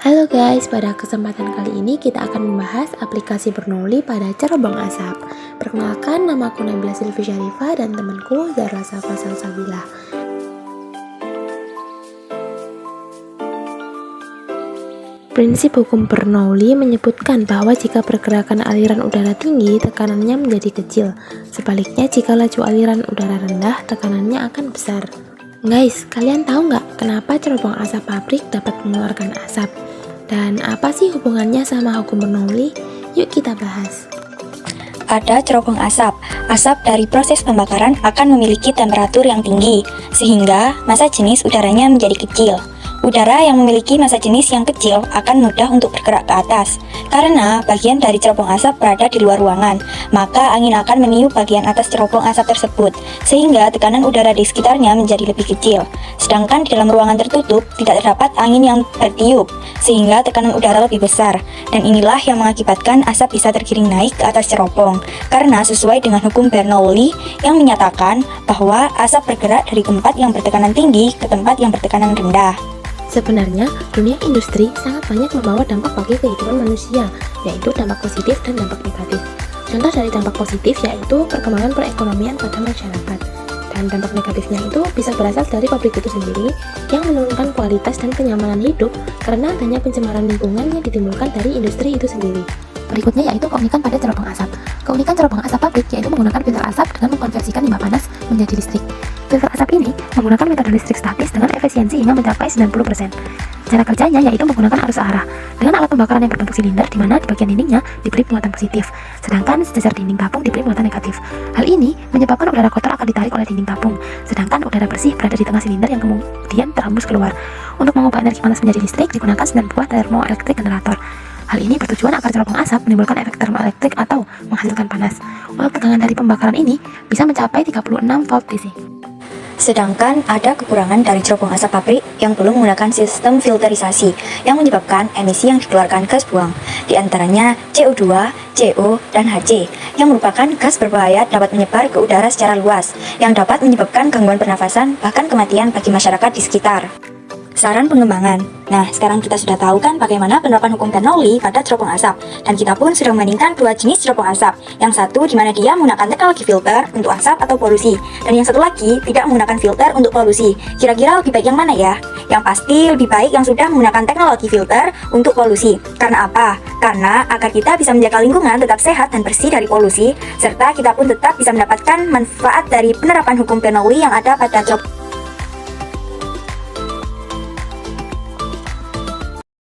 Halo guys, pada kesempatan kali ini kita akan membahas aplikasi Bernoulli pada cerobong asap. Perkenalkan, nama aku Nabila Silvi Syarifah dan temanku Zahra Safa Salsabila. Prinsip hukum Bernoulli menyebutkan bahwa jika pergerakan aliran udara tinggi, tekanannya menjadi kecil. Sebaliknya, jika laju aliran udara rendah, tekanannya akan besar. Guys, kalian tahu nggak kenapa cerobong asap pabrik dapat mengeluarkan asap? Dan apa sih hubungannya sama hukum Bernoulli? Yuk kita bahas. Pada cerobong asap, asap dari proses pembakaran akan memiliki temperatur yang tinggi, sehingga massa jenis udaranya menjadi kecil. Udara yang memiliki massa jenis yang kecil akan mudah untuk bergerak ke atas. Karena bagian dari cerobong asap berada di luar ruangan, maka angin akan meniup bagian atas cerobong asap tersebut, sehingga tekanan udara di sekitarnya menjadi lebih kecil. Sedangkan di dalam ruangan tertutup, tidak terdapat angin yang bertiup, sehingga tekanan udara lebih besar. Dan inilah yang mengakibatkan asap bisa tergiring naik ke atas cerobong, karena sesuai dengan hukum Bernoulli yang menyatakan bahwa asap bergerak dari tempat yang bertekanan tinggi ke tempat yang bertekanan rendah. Sebenarnya, dunia industri sangat banyak membawa dampak bagi kehidupan manusia, yaitu dampak positif dan dampak negatif. Contoh dari dampak positif yaitu perkembangan perekonomian pada masyarakat. Dan dampak negatifnya itu bisa berasal dari pabrik itu sendiri yang menurunkan kualitas dan kenyamanan hidup karena adanya pencemaran lingkungan yang ditimbulkan dari industri itu sendiri. Berikutnya yaitu keunikan pada cerobong asap. Keunikan cerobong asap pabrik yaitu menggunakan filter asap dengan mengkonversikan limbah panas menjadi listrik. Filter asap ini menggunakan metode listrik statis dengan efisiensi hingga mencapai 90%. Cara kerjanya yaitu menggunakan arus arah dengan alat pembakaran yang berbentuk silinder di mana di bagian dindingnya diberi muatan positif, sedangkan sejajar dinding tabung diberi muatan negatif. Hal ini menyebabkan udara kotor akan ditarik oleh dinding tabung, sedangkan udara bersih berada di tengah silinder yang kemudian terhembus keluar. Untuk mengubah energi panas menjadi listrik digunakan 9 buah termoelektrik generator. Hal ini bertujuan agar cerobong asap menimbulkan efek termoelektrik atau menghasilkan panas. Untuk tegangan dari pembakaran ini bisa mencapai 36 volt DC. Sedangkan ada kekurangan dari cerobong asap pabrik yang belum menggunakan sistem filterisasi yang menyebabkan emisi yang dikeluarkan gas buang, di antaranya CO2, CO, dan HC, yang merupakan gas berbahaya dapat menyebar ke udara secara luas, yang dapat menyebabkan gangguan pernafasan bahkan kematian bagi masyarakat di sekitar. Saran pengembangan. Nah, sekarang kita sudah tahu kan bagaimana penerapan hukum Bernoulli pada cerobong asap. Dan kita pun sudah membandingkan dua jenis cerobong asap. Yang satu di mana dia menggunakan teknologi filter untuk asap atau polusi. Dan yang satu lagi tidak menggunakan filter untuk polusi. Kira-kira lebih baik yang mana ya? Yang pasti lebih baik yang sudah menggunakan teknologi filter untuk polusi. Karena apa? Karena agar kita bisa menjaga lingkungan tetap sehat dan bersih dari polusi, serta kita pun tetap bisa mendapatkan manfaat dari penerapan hukum Bernoulli yang ada pada cerobong